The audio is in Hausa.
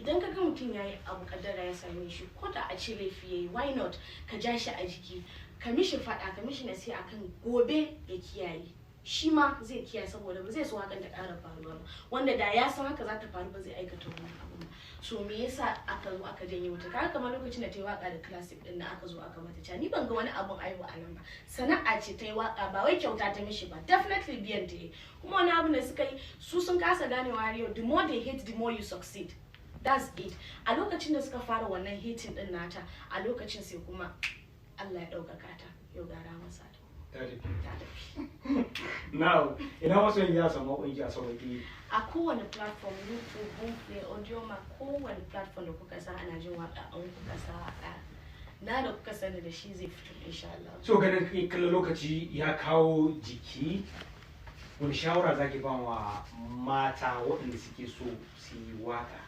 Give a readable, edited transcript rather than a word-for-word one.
idan ka ga mutum yayi abu kaddara ya same shi ko da a ce laifi yayi why not ka ja shi a jiki ka mishi fada ka mishi nasiha akan gobe ya kiyaye shi ma zai kiyaye saboda ba zai so hakan da ƙara faruwa ba wanda da ya san haka za ta faru ba zai aikata wannan abu ba so me yasa aka zo aka janye mata kaga kamar lokacin da ta yi waka da classic din nan aka zo aka mata ca ni ban ga wani abun aibu a nan ba sana'a ce ta yi waka ba wai kyauta ta mishi ba definitely biyan ta yi kuma wani abu da suka yi su sun kasa ganewa Arewa the more they hate the more you succeed that's it a lokacin da suka fara wannan hating din nata a lokacin sai kuma Allah ya ɗaukaka ta yau gara masa now ina wasu yin ya samu kungiya sauki a kowane platform YouTube, Boomplay, Audioma, kowane platform da kuka sa ana jin waka an kuka sa waka na da kuka sani da shi zai fito insha Allah. So ganin kallon lokaci ya kawo jiki wani shawara zaki ba wa mata waɗanda suke so su yi waka